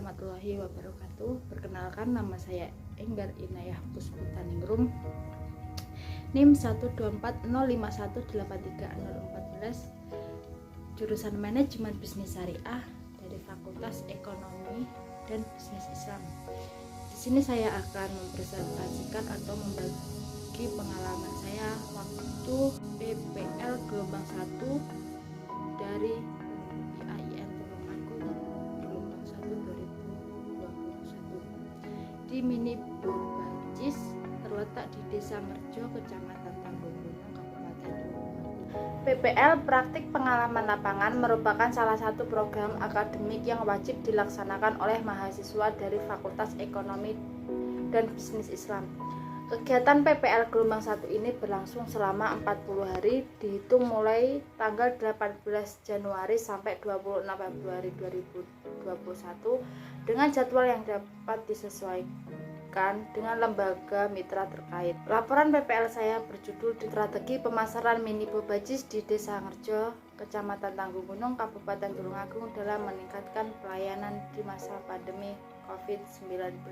warahmatullahi wabarakatuh. Perkenalkan, nama saya Enggar Inayah Pusputaningrum, NIM 12405183014, jurusan Manajemen Bisnis Syariah dari Fakultas Ekonomi dan Bisnis Islam. Di sini saya akan mempresentasikan atau membagi pengalaman saya waktu PPL gelombang 1 dari IAIN Tulungagung gelombang 1 2021 di Mini Bobajis, terletak di Desa Merjo, Kecamatan Tanggungunung, Kabupaten Tulungagung. PPL praktik pengalaman lapangan merupakan salah satu program akademik yang wajib dilaksanakan oleh mahasiswa dari Fakultas Ekonomi dan Bisnis Islam. Kegiatan PPL gelombang 1 ini berlangsung selama 40 hari dihitung mulai tanggal 18 Januari sampai 26 Februari 2021 dengan jadwal yang dapat disesuaikan dengan lembaga mitra terkait. Laporan PPL saya berjudul Strategi Pemasaran Mini Bobajis di Desa Ngerjo, Kecamatan Tanggungunung, Kabupaten Tulungagung dalam meningkatkan pelayanan di masa pandemi COVID-19.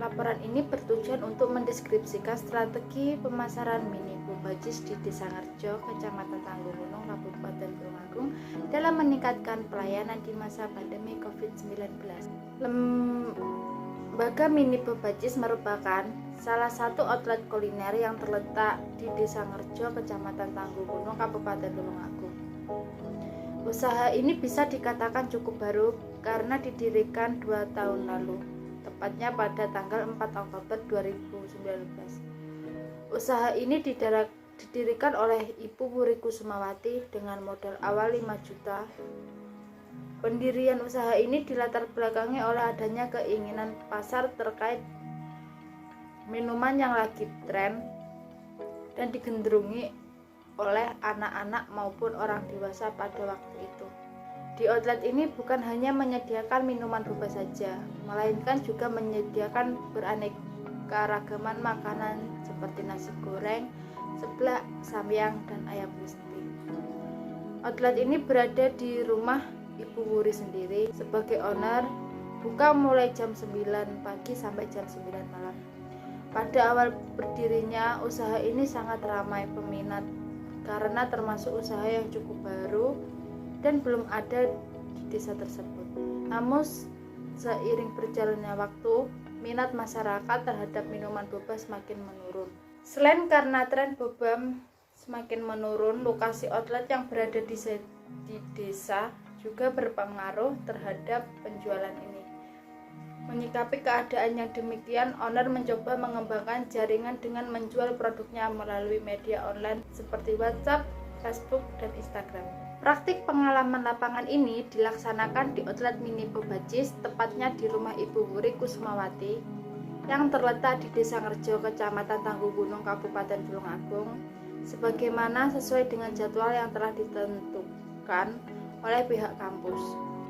Laporan ini bertujuan untuk mendeskripsikan strategi pemasaran Mini Bobajis di Desa Ngerjo, Kecamatan Tanggungunung, Kabupaten Tulungagung dalam meningkatkan pelayanan di masa pandemi COVID-19. Lembaga Mini Bobajis merupakan salah satu outlet kuliner yang terletak di Desa Ngerjo, Kecamatan Tanggungunung, Kabupaten Tulungagung. Usaha ini bisa dikatakan cukup baru karena didirikan 2 tahun lalu, tepatnya pada tanggal 4 Oktober 2019. Usaha ini didirikan oleh Ibu Wuri Kusumawati dengan modal awal 5 juta. Pendirian usaha ini dilatar belakangi oleh adanya keinginan pasar terkait minuman yang lagi tren dan digendrungi oleh anak-anak maupun orang dewasa pada waktu itu. Di outlet ini bukan hanya menyediakan minuman boba saja, melainkan juga menyediakan beraneka ragaman makanan seperti nasi goreng, seblak, samyang, dan ayam crispy. Outlet ini berada di rumah Ibu Wuri sendiri sebagai owner, buka mulai jam 9 pagi sampai jam 9 malam. Pada awal berdirinya, usaha ini sangat ramai peminat karena termasuk usaha yang cukup baru dan belum ada di desa tersebut. Namun seiring berjalannya waktu, minat masyarakat terhadap minuman boba semakin menurun. Selain karena tren boba semakin menurun, lokasi outlet yang berada di desa juga berpengaruh terhadap penjualan ini. Menyikapi keadaan yang demikian, owner mencoba mengembangkan jaringan dengan menjual produknya melalui media online seperti WhatsApp, Facebook, dan Instagram. Praktik pengalaman lapangan ini dilaksanakan di outlet Mini Bobajis, tepatnya di rumah Ibu Wuri Kusumawati yang terletak di Desa Ngerjo, Kecamatan Tanggungunung, Kabupaten Tulungagung, sebagaimana sesuai dengan jadwal yang telah ditentukan oleh pihak kampus.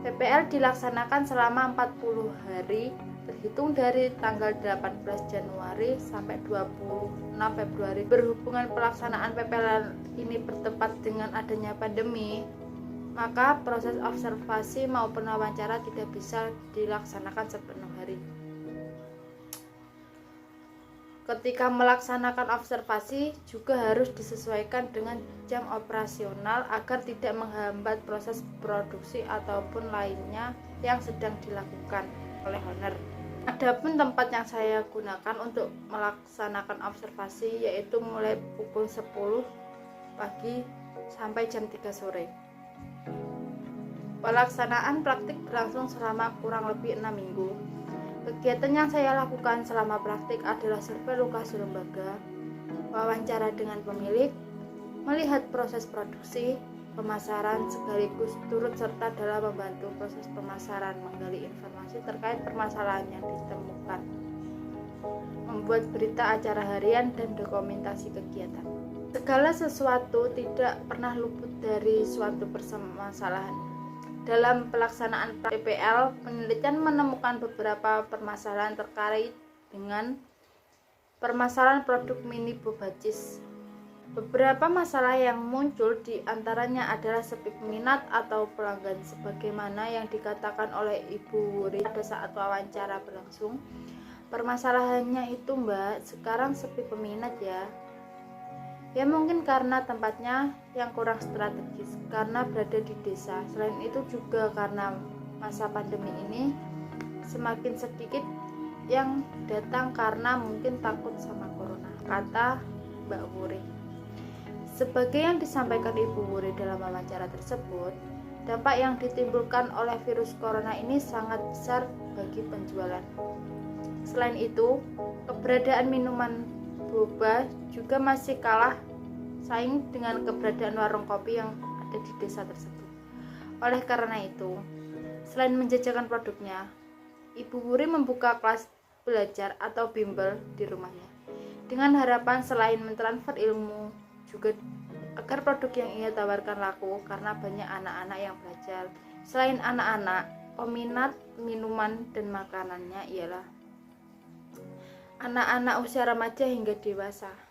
PPL dilaksanakan selama 40 hari terhitung dari tanggal 18 Januari sampai 26 Februari. Berhubungan pelaksanaan PPL ini bertepat dengan adanya pandemi, maka proses observasi maupun wawancara tidak bisa dilaksanakan sepenuh hari. Ketika melaksanakan observasi juga harus disesuaikan dengan jam operasional agar tidak menghambat proses produksi ataupun lainnya yang sedang dilakukan oleh owner. Adapun tempat yang saya gunakan untuk melaksanakan observasi yaitu mulai pukul 10 pagi sampai jam 3 sore. Pelaksanaan praktik berlangsung selama kurang lebih 6 minggu. Kegiatan yang saya lakukan selama praktik adalah survei lokasi lembaga, wawancara dengan pemilik, melihat proses produksi, pemasaran, sekaligus turut serta dalam membantu proses pemasaran, menggali informasi terkait permasalahan yang ditemukan, membuat berita acara harian, dan dokumentasi kegiatan. Segala sesuatu tidak pernah luput dari suatu permasalahan. Dalam pelaksanaan PPL, penelitian menemukan beberapa permasalahan terkait dengan permasalahan produk Mini Bobajis. Beberapa masalah yang muncul di antaranya adalah sepi peminat atau pelanggan, sebagaimana yang dikatakan oleh Ibu Wuri pada saat wawancara berlangsung. Permasalahannya itu, Mbak, sekarang sepi peminat ya. Ya mungkin karena tempatnya yang kurang strategis, karena berada di desa. Selain itu juga karena masa pandemi ini semakin sedikit yang datang karena mungkin takut sama corona, kata Mbak Wuri. Sebagai yang disampaikan Ibu Wuri dalam wawancara tersebut, dampak yang ditimbulkan oleh virus corona ini sangat besar bagi penjualan. Selain itu, keberadaan minuman boba juga masih kalah saing dengan keberadaan warung kopi yang ada di desa tersebut. Oleh karena itu, selain menjajakan produknya, Ibu Wuri membuka kelas belajar atau bimbel di rumahnya, dengan harapan selain mentransfer ilmu, juga agar produk yang ia tawarkan laku karena banyak anak-anak yang belajar. Selain anak-anak, peminat minuman dan makanannya ialah anak-anak usia remaja hingga dewasa.